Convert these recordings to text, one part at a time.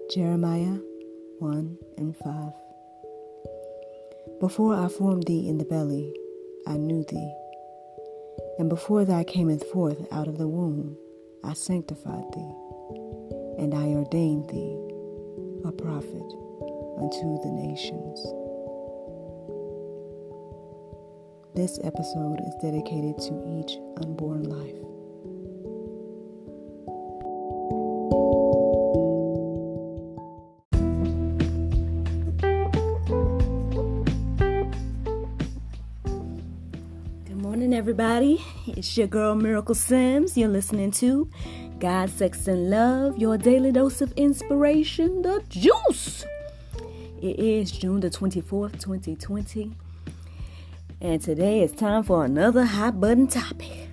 Jeremiah 1 and 5. Before I formed thee in the belly, I knew thee. And before thou camest forth out of the womb, I sanctified thee. And I ordained thee a prophet unto the nations. This episode is dedicated to each unborn life. Everybody, it's your girl Miracle Sims. You're listening to God, Sex, and Love, your daily dose of inspiration, the juice. It is June the 24th, 2020, and today it's time for another hot button topic.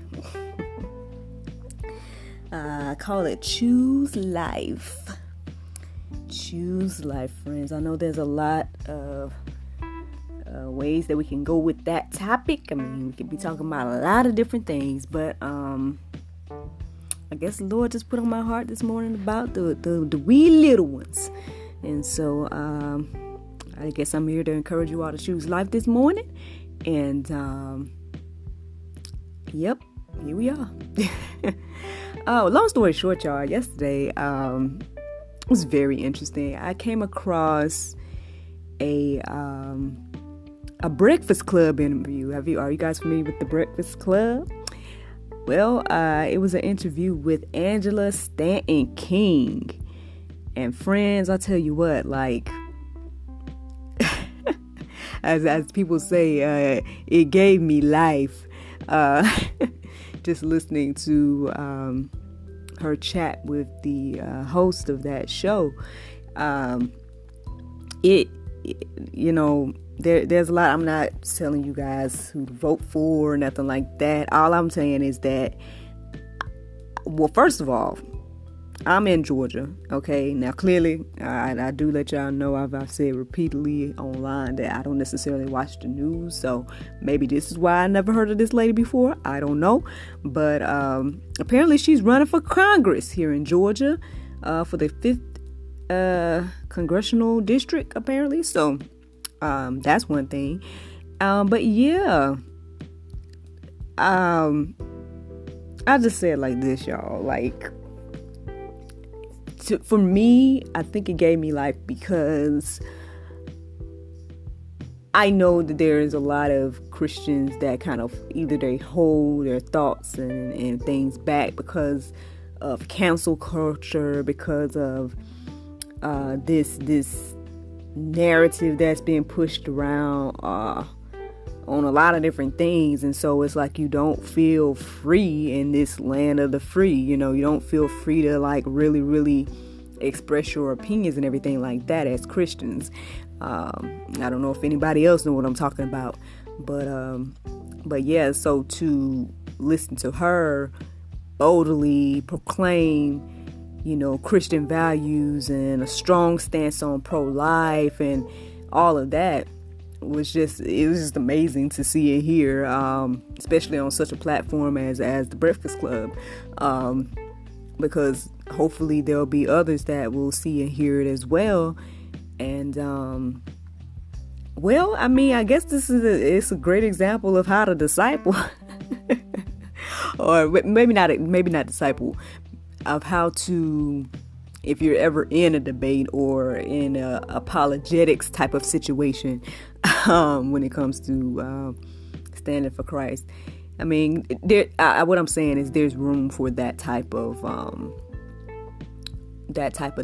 I call it Choose Life. Choose life, friends. I know there's a lot of ways that we can go with that topic. I mean, we could be talking about a lot of different things, but I guess the Lord just put on my heart this morning about the wee little ones. And so I guess I'm here to encourage you all to choose life this morning. And yep, here we are. Oh, long story short, y'all, yesterday was very interesting. I came across a Breakfast Club interview. Are you guys familiar with the Breakfast Club? Well, it was an interview with Angela Stanton King. And friends, I'll tell you what, like, as people say, it gave me life. Just listening to her chat with the host of that show. There's a lot. I'm not telling you guys who to vote for or nothing like that. All I'm saying is that, well, first of all, I'm in Georgia. Okay. Now, clearly, I do let y'all know I've said repeatedly online that I don't necessarily watch the news. So maybe this is why I never heard of this lady before. I don't know. But apparently she's running for Congress here in Georgia for the 5th congressional district, apparently. So that's one thing. But yeah, I just say it like this, y'all. Like, for me, I think it gave me life because I know that there is a lot of Christians that kind of either they hold their thoughts and things back because of cancel culture, because of this narrative that's being pushed around on a lot of different things. And so it's like you don't feel free in this land of the free. You don't feel free to like really express your opinions and everything like that as Christians. I don't know if anybody else know what I'm talking about, but yeah, so to listen to her boldly proclaim Christian values and a strong stance on pro-life and all of that it was just amazing to see and hear, especially on such a platform as the Breakfast Club, because hopefully there'll be others that will see and hear it as well. And well, I mean, I guess it's a great example of how to disciple or maybe not disciple, of how to, if you're ever in a debate or in a apologetics type of situation, when it comes to standing for Christ. I mean, what I'm saying is there's room for that type of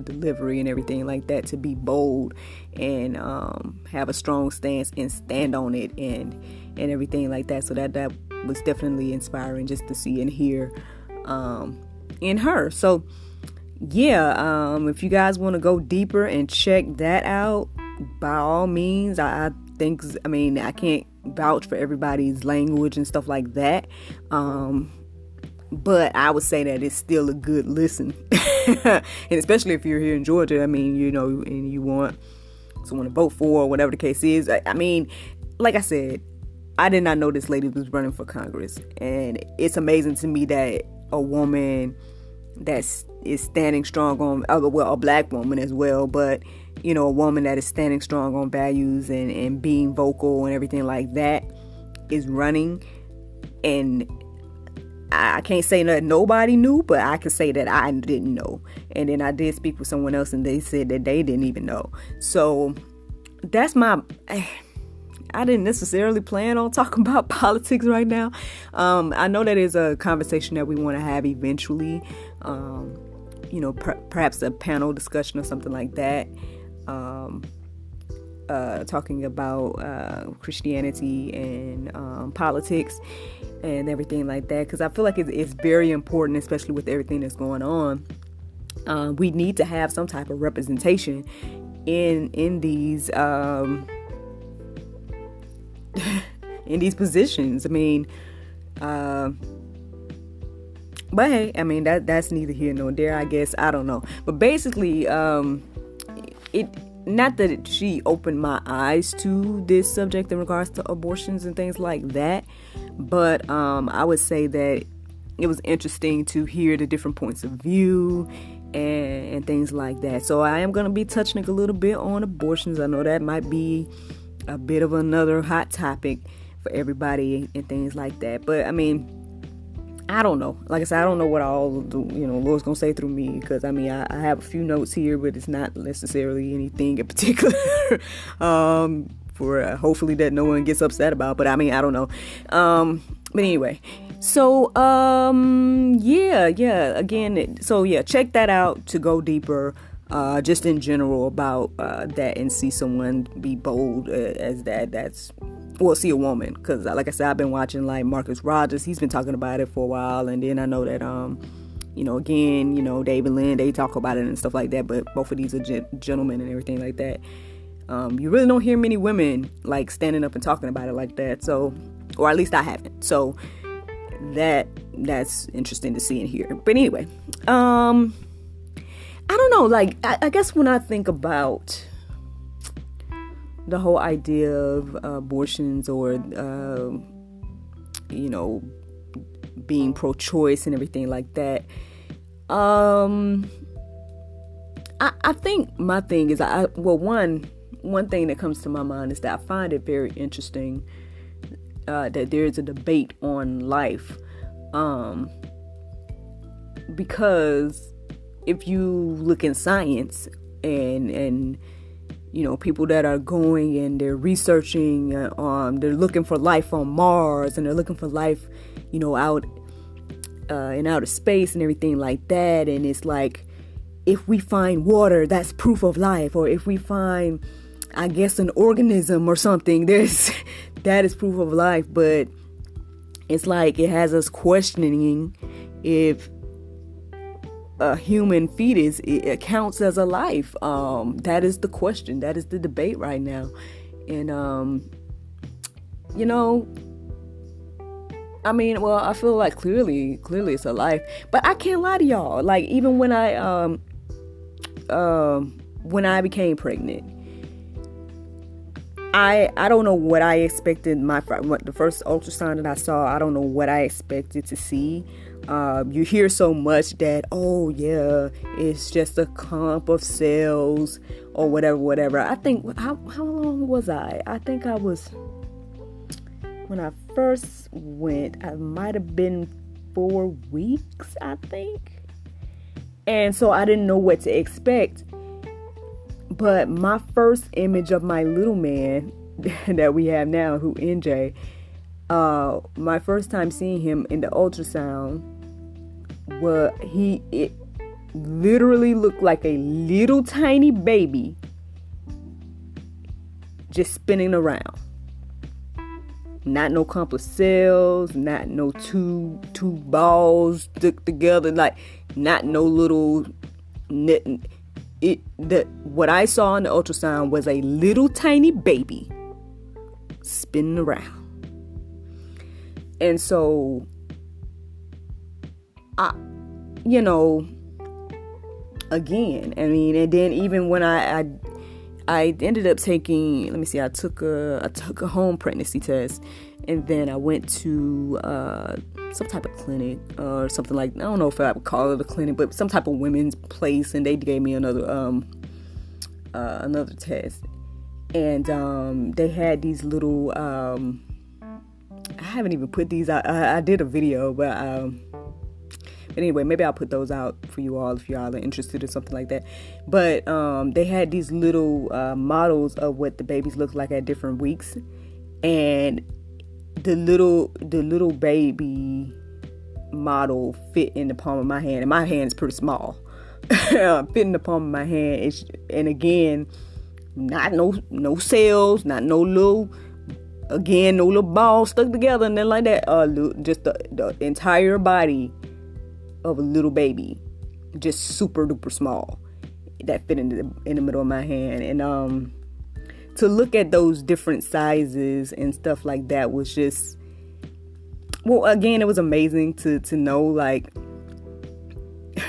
delivery and everything like that, to be bold and have a strong stance and stand on it and everything like that. So that was definitely inspiring just to see and hear in her. So yeah, if you guys want to go deeper and check that out, by all means. I can't vouch for everybody's language and stuff like that, but I would say that it's still a good listen. And especially if you're here in Georgia, I mean, and you want someone to vote for or whatever the case is. I mean, like I said, I did not know this lady was running for Congress, and it's amazing to me that a woman is standing strong on, well, a black woman as well, but a woman that is standing strong on values and being vocal and everything like that is running. And I can't say that nobody knew, but I can say that I didn't know. And then I did speak with someone else and they said that they didn't even know. So that's I didn't necessarily plan on talking about politics right now. I know that is a conversation that we want to have eventually. Perhaps a panel discussion or something like that. Talking about Christianity and politics and everything like that, because I feel like it's very important, especially with everything that's going on. We need to have some type of representation in these in these positions. I mean, but hey, I mean that's neither here nor there, I guess. I don't know, but basically, not that she opened my eyes to this subject in regards to abortions and things like that, but I would say that it was interesting to hear the different points of view and things like that. So I am going to be touching a little bit on abortions. I know that might be a bit of another hot topic for everybody and things like that, but I mean, I don't know. Like I said, I don't know what all the Lord's gonna say through me, because I mean I have a few notes here, but it's not necessarily anything in particular for hopefully that no one gets upset about. But I mean, I don't know. But anyway, so check that out to go deeper, just in general about that, and see someone be bold as that. See a woman, because like I said, I've been watching like Marcus Rogers. He's been talking about it for a while, and then I know that David Lynn, they talk about it and stuff like that, but both of these are gentlemen and everything like that. You really don't hear many women like standing up and talking about it like that, so, or at least I haven't, so that's interesting to see and hear. But anyway, I don't know, like I guess when I think about the whole idea of abortions, or being pro-choice and everything like that, I think my thing is, one thing that comes to my mind is that I find it very interesting that there's a debate on life, because if you look in science and people that are going and they're researching, they're looking for life on Mars, and they're looking for life, out in outer space and everything like that. And it's like, if we find water, that's proof of life. Or if we find, I guess, an organism or something, that is proof of life. But it's like, it has us questioning if a human fetus, it counts as a life. That is the question. That is the debate right now. And I mean, well, I feel like clearly it's a life. But I can't lie to y'all. Like, even when I became pregnant, I don't know what I expected. The first ultrasound that I saw, I don't know what I expected to see. You hear so much that, oh yeah, it's just a clump of cells or whatever. I think, how long was I? I think I was, when I first went, I might have been 4 weeks, I think. And so I didn't know what to expect. But my first image of my little man that we have now, who NJ, my first time seeing him in the ultrasound, it literally looked like a little tiny baby just spinning around. Not no clump of cells, not no two balls stuck together, like not no little what I saw in the ultrasound was a little tiny baby spinning around. And so again, I mean, and then even when I ended up taking, let me see, I took a home pregnancy test, And then I went to some type of clinic or something like, I don't know if I would call it a clinic, but some type of women's place, and they gave me another test. And they had these little, I haven't even put these out. I did a video, but anyway, maybe I'll put those out for you all if y'all are interested in something like that. But they had these little models of what the babies look like at different weeks, and the little baby model fit in the palm of my hand, and my hand is pretty small. Fit in the palm of my hand, and again, not no cells, not no little balls stuck together and then like that. Just the entire body of a little baby, just super duper small, that fit in the middle of my hand. And to look at those different sizes and stuff like that was just, well, again, it was amazing to know, like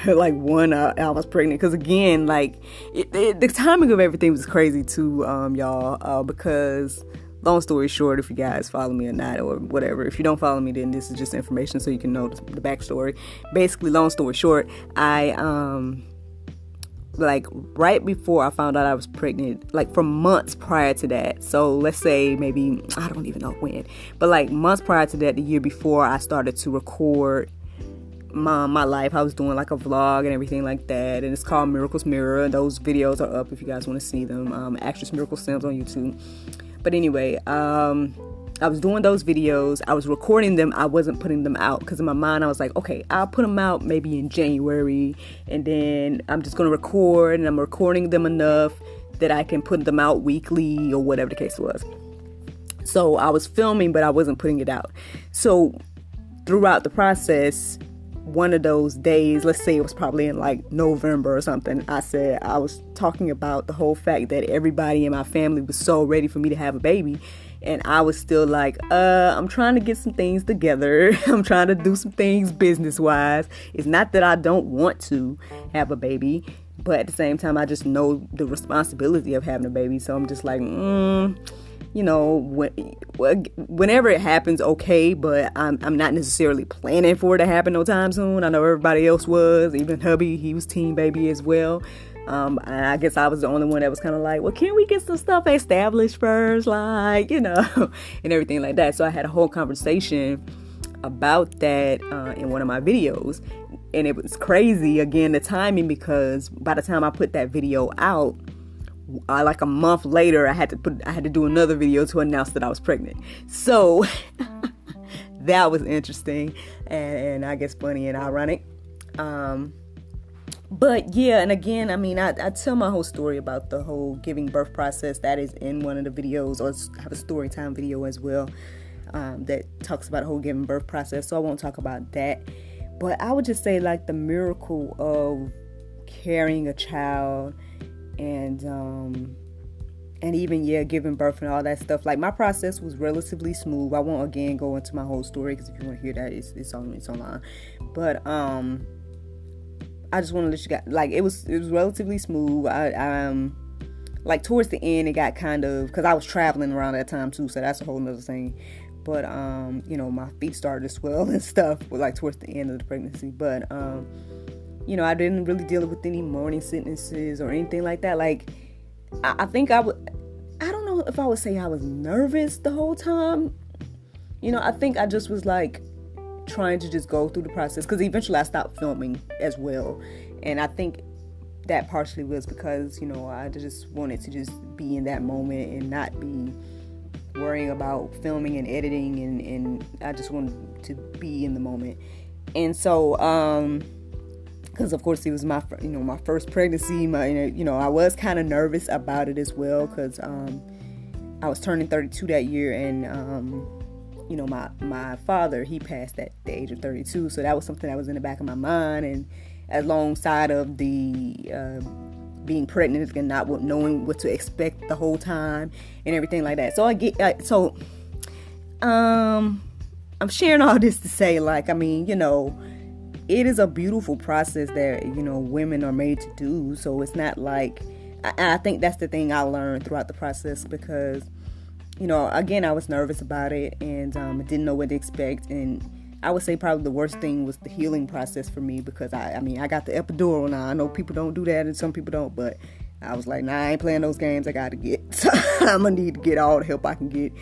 like one, I was pregnant, because again, like the timing of everything was crazy too, y'all, because long story short, if you guys follow me or not or whatever, if you don't follow me, then this is just information so you can know the backstory. Basically, long story short, I like right before I found out I was pregnant, like for months prior to that, so let's say maybe, I don't even know when, but like months prior to that, the year before, I started to record my life. I was doing like a vlog and everything like that, and it's called Miracles Mirror. Those videos are up if you guys want to see them. Actress Miracle Sims on YouTube. But anyway, I was doing those videos. I was recording them. I wasn't putting them out because in my mind I was like, okay, I'll put them out maybe in January, and then I'm just going to record, and I'm recording them enough that I can put them out weekly or whatever the case was. So I was filming, but I wasn't putting it out. So throughout the process, one of those days, let's say it was probably in like November or something, I was talking about the whole fact that everybody in my family was so ready for me to have a baby, and I was still like, I'm trying to get some things together. I'm trying to do some things business wise. It's not that I don't want to have a baby, but at the same time, I just know the responsibility of having a baby. So I'm just like, whenever it happens, okay, but I'm not necessarily planning for it to happen no time soon. I know everybody else was, even hubby, he was teen baby as well. I guess I was the only one that was kind of like, well, can we get some stuff established first, like, and everything like that. So I had a whole conversation about that in one of my videos, and it was crazy, again, the timing, because by the time I put that video out, like a month later, I had to do another video to announce that I was pregnant. So that was interesting and I guess funny and ironic. But yeah, and again, I mean, I tell my whole story about the whole giving birth process. That is in one of the videos, or I have a story time video as well that talks about the whole giving birth process. So I won't talk about that. But I would just say, like, the miracle of carrying a child and even giving birth and all that stuff. Like, my process was relatively smooth. I won't again go into my whole story, because if you want to hear that, it's online. But I just want to let you guys, like, it was relatively smooth. I like towards the end, it got kind of, because I was traveling around that time too, so that's a whole nother thing. But my feet started to swell and stuff, like towards the end of the pregnancy. But I didn't really deal with any morning sicknesses or anything like that. Like, I think I don't know if I would say I was nervous the whole time. I think I just was like trying to just go through the process, because eventually I stopped filming as well. And I think that partially was because, I just wanted to just be in that moment and not be worrying about filming and editing, and I just wanted to be in the moment. And so, because of course it was my first pregnancy, I was kind of nervous about it as well, because I was turning 32 that year, and my father, he passed at the age of 32, so that was something that was in the back of my mind, and alongside of the being pregnant and not knowing what to expect the whole time and everything like that. So I'm sharing all this to say, like, I mean, it is a beautiful process that, women are made to do. So it's not like, I think that's the thing I learned throughout the process, because, again, I was nervous about it, and I didn't know what to expect. And I would say probably the worst thing was the healing process for me, because I got the epidural now. I know people don't do that and some people don't, but I was like, nah, I ain't playing those games. I'm gonna need to get all the help I can get.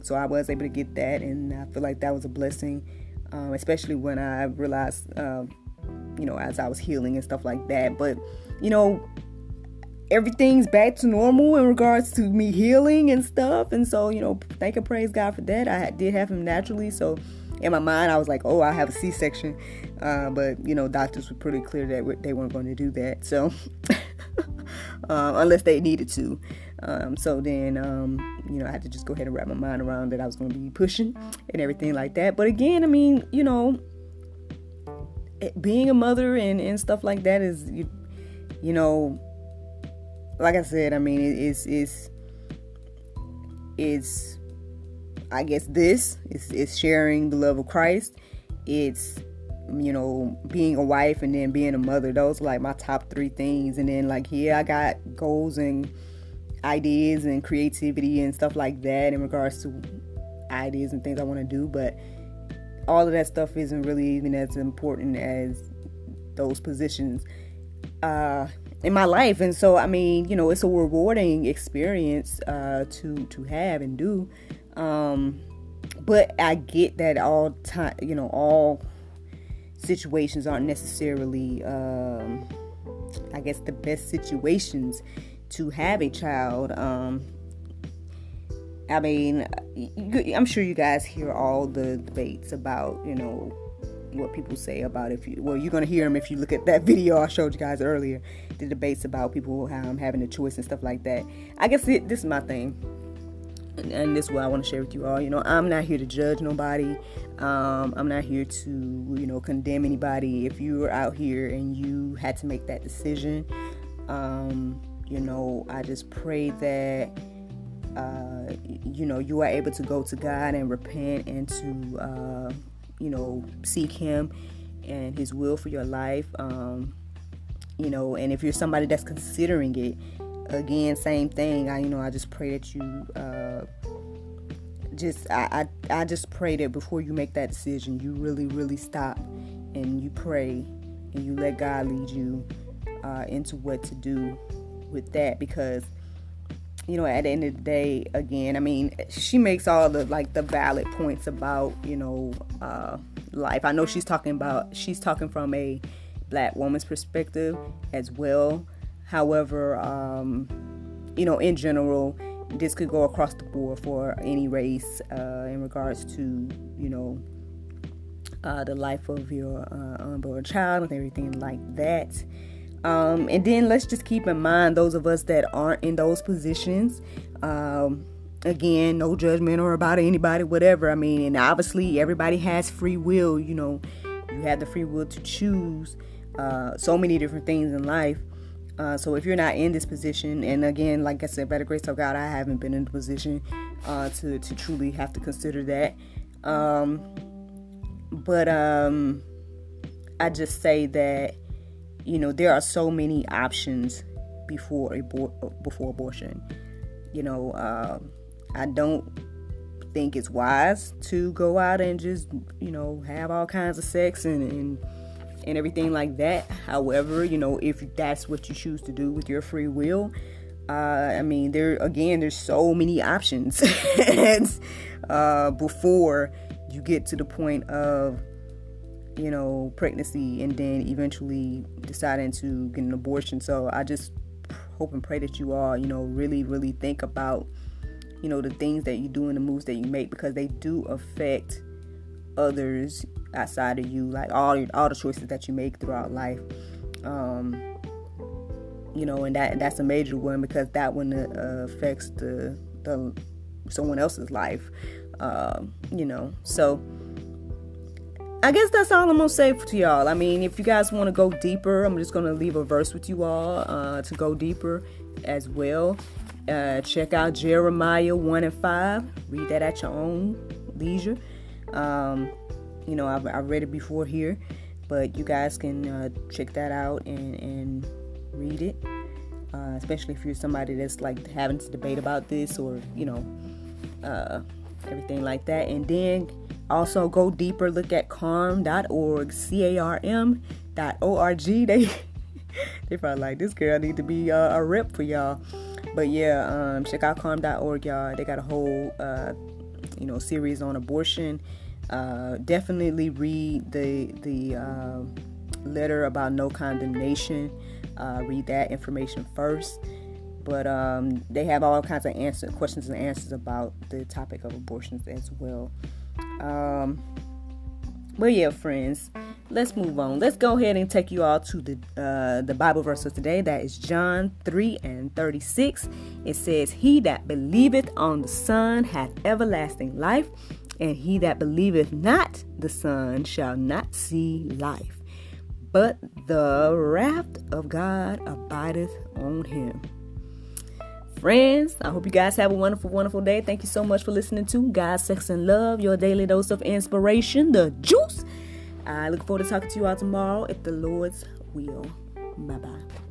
So I was able to get that, and I feel like that was a blessing, especially when I realized, as I was healing and stuff like that. But, everything's back to normal in regards to me healing and stuff. And so, thank and praise God for that. I did have him naturally. So in my mind, I was like, oh, I have a C-section. But, doctors were pretty clear that they weren't going to do that. So unless they needed to. So then, I had to just go ahead and wrap my mind around that I was going to be pushing and everything like that. But again, being a mother and stuff like that is, like I said, it's I guess it's sharing the love of Christ. It's, being a wife and then being a mother. Those are like my top 3 things. And then I got goals and ideas and creativity and stuff like that in regards to ideas and things I want to do. But all of that stuff isn't really even as important as those positions in my life. And so, it's a rewarding experience to have and do. But I get that all situations aren't necessarily, I guess, the best situations to have a child. I'm sure you guys hear all the debates about, what people say about you're going to hear them if you look at that video I showed you guys earlier, the debates about people having a choice and stuff like that. I guess this is my thing, and this is what I want to share with you all. I'm not here to judge nobody. I'm not here to, condemn anybody. If you were out here and you had to make that decision, I just pray that, you are able to go to God and repent and to, seek Him and His will for your life. And if you're somebody that's considering it, again, same thing. I just pray that you, I just pray that before you make that decision, you really, really stop and you pray and you let God lead you into what to do with that. Because, at the end of the day, again, she makes all the valid points about, life. I know she's talking from a Black woman's perspective as well. However, in general, this could go across the board for any race in regards to, the life of your unborn child and everything like that. And then let's just keep in mind those of us that aren't in those positions. Again, no judgment or about anybody, whatever. And obviously everybody has free will. You have the free will to choose so many different things in life. So if you're not in this position, and again, like I said, by the grace of God, I haven't been in the position to truly have to consider that. But I just say that, there are so many options before abortion. I don't think it's wise to go out and just, have all kinds of sex and everything like that. However, if that's what you choose to do with your free will, there's so many options before you get to the point of, pregnancy and then eventually deciding to get an abortion. So I just hope and pray that you all, really, really think about, the things that you do and the moves that you make, because they do affect others outside of you, like all the choices that you make throughout life. And that's a major one, because that one affects the someone else's life. So I guess that's all I'm gonna say to y'all. If you guys want to go deeper, I'm just gonna leave a verse with you all to go deeper as well. Check out Jeremiah 1:5. Read that at your own leisure. I've read it before here, but you guys can check that out and read it. especially if you're somebody that's like having to debate about this or, everything like that. And then also go deeper, look at carm.org, CARM.org. They probably like, this girl need to be a rep for y'all. But yeah, check out carm.org, y'all. They got a whole, series on abortion. Definitely read the letter about no condemnation. Read that information first. But they have all kinds of questions and answers about the topic of abortions as well. But yeah, friends, let's move on. Let's go ahead and take you all to the Bible verse of today. That is John 3:36. It says, "He that believeth on the Son hath everlasting life, and he that believeth not the Son shall not see life, but the wrath of God abideth on him." Friends, I hope you guys have a wonderful, wonderful day. Thank you so much for listening to God, Sex, and Love, your daily dose of inspiration, the juice. I look forward to talking to you all tomorrow if the Lord's will. Bye-bye.